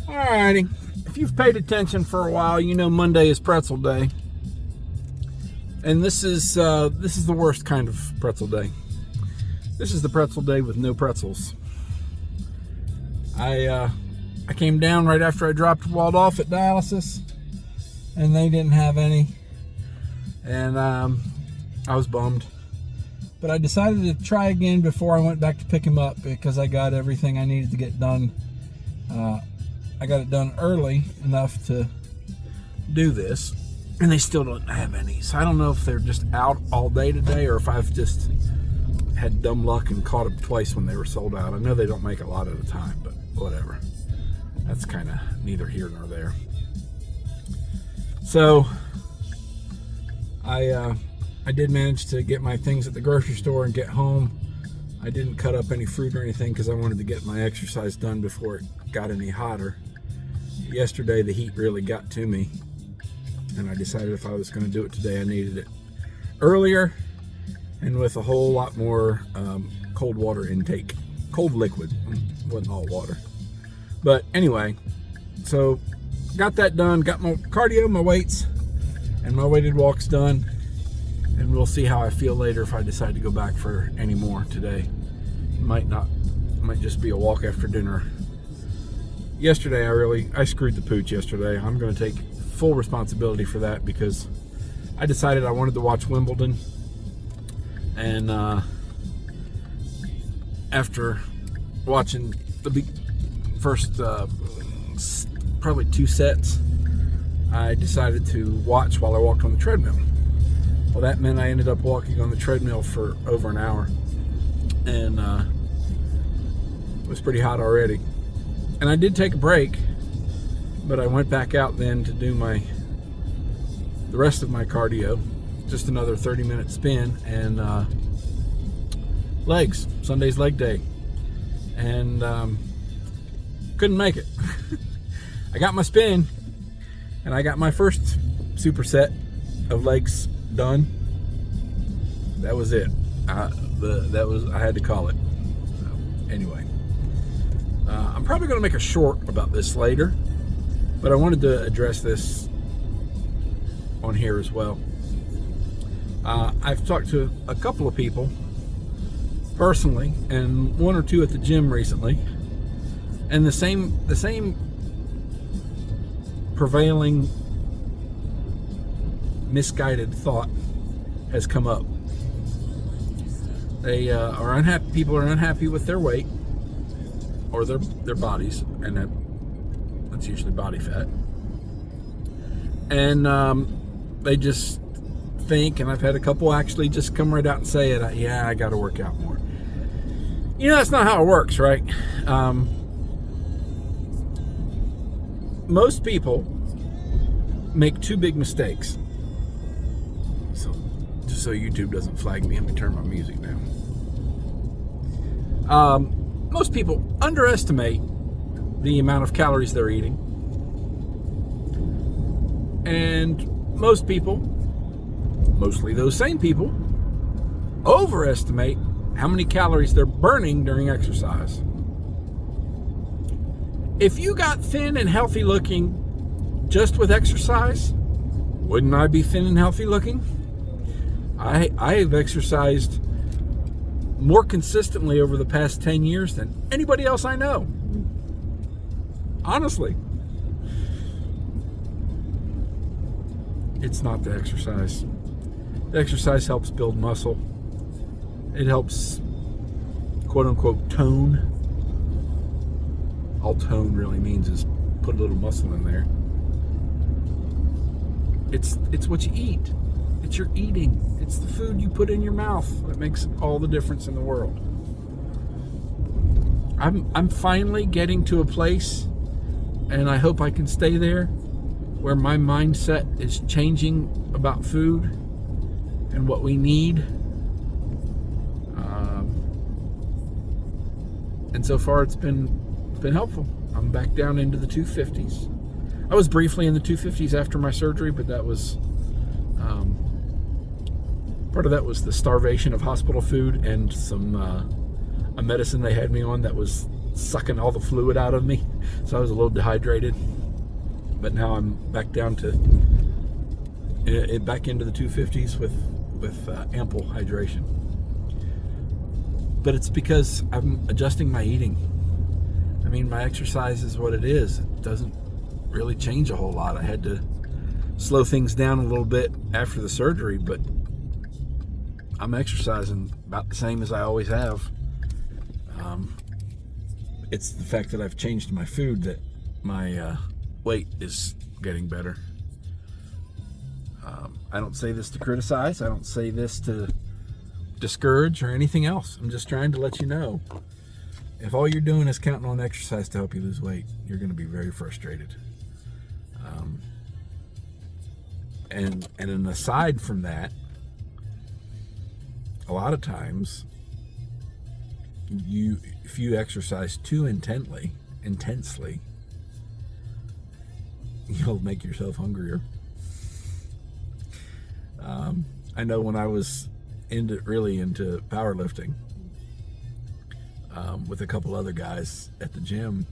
Alrighty, if you've paid attention for a while, you know Monday is pretzel day, and this is the worst kind of pretzel day. This is the pretzel day with no pretzels. I came down right after I dropped Walt off at dialysis, and they didn't have any, and I was bummed. But I decided to try again before I went back to pick him up because I got everything I needed to get done. I got it done early enough to do this, and they still don't have any. So I don't know if they're just out all day today or if I've just had dumb luck and caught them twice when they were sold out. I know they don't make a lot at a time, but whatever. That's kind of neither here nor there. So I did manage to get my things at the grocery store and get home. I didn't cut up any fruit or anything because I wanted to get my exercise done before it got any hotter. Yesterday the heat really got to me, and I decided if I was going to do it today I needed it earlier and with a whole lot more cold water intake. Cold liquid, wasn't all water. But anyway, so got that done, got my cardio, my weights, and my weighted walks done. And we'll see how I feel later if I decide to go back for any more today. Might just be a walk after dinner. Yesterday, I screwed the pooch yesterday. I'm going to take full responsibility for that because I decided I wanted to watch Wimbledon. And after watching the first probably 2 sets, I decided to watch while I walked on the treadmill. Well, that meant I ended up walking on the treadmill for over an hour, and it was pretty hot already. And I did take a break, but I went back out then to do the rest of my cardio, just another 30-minute spin, and legs, Sunday's leg day, and couldn't make it. I got my spin, and I got my first superset of legs done. That was it. I had to call it. So, anyway, I'm probably going to make a short about this later, but I wanted to address this on here as well. I've talked to a couple of people personally, and 1 or 2 at the gym recently, and the same prevailing misguided thought has come up. They are unhappy. People are unhappy with their weight or their bodies, and that's usually body fat. And they just think, and I've had a couple actually just come right out and say it. Yeah, I got to work out more. You know, that's not how it works, right? Most people make 2 big mistakes. So YouTube doesn't flag me, let me turn my music down. Most people underestimate the amount of calories they're eating, and most people, mostly those same people, overestimate how many calories they're burning during exercise. If you got thin and healthy looking just with exercise, wouldn't I be thin and healthy looking? I have exercised more consistently over the past 10 years than anybody else I know. Honestly. It's not the exercise. The exercise helps build muscle. It helps, quote unquote, tone. All tone really means is put a little muscle in there. It's what you eat. It's your eating. It's the food you put in your mouth that makes all the difference in the world. I'm finally getting to a place, and I hope I can stay there, where my mindset is changing about food and what we need. And so far it's been helpful. I'm back down into the 250s. I was briefly in the 250s after my surgery, but that was part of that was the starvation of hospital food and some a medicine they had me on that was sucking all the fluid out of me, so I was a little dehydrated. But now I'm back down to back into the 250s with ample hydration. But it's because I'm adjusting my eating. I mean, my exercise is what it is. It doesn't really change a whole lot. I had to slow things down a little bit after the surgery, but I'm exercising about the same as I always have. It's the fact that I've changed my food that my weight is getting better. I don't say this to criticize. I don't say this to discourage or anything else. I'm just trying to let you know, if all you're doing is counting on exercise to help you lose weight, you're going to be very frustrated. And an aside from that, a lot of times, if you exercise too intensely, you'll make yourself hungrier. I know when I was really into powerlifting, with a couple other guys at the gym,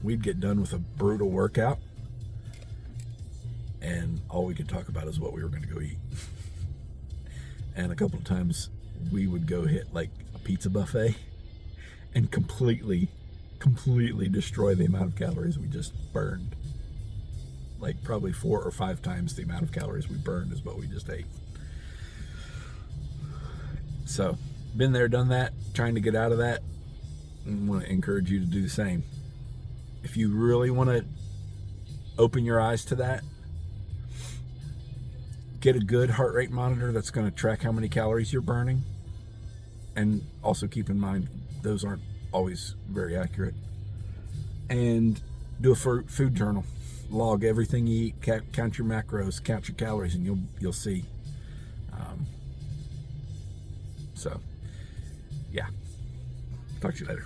we'd get done with a brutal workout, and all we could talk about is what we were going to go eat. And a couple of times we would go hit like a pizza buffet and completely destroy the amount of calories we just burned. Like probably 4 or 5 times the amount of calories we burned is what we just ate. So, been there, done that, trying to get out of that, and want to encourage you to do the same. If you really want to open your eyes to that, get a good heart rate monitor that's going to track how many calories you're burning. And also keep in mind, those aren't always very accurate. And do a food journal. Log everything you eat, count your macros, count your calories, and you'll see. So, yeah. Talk to you later.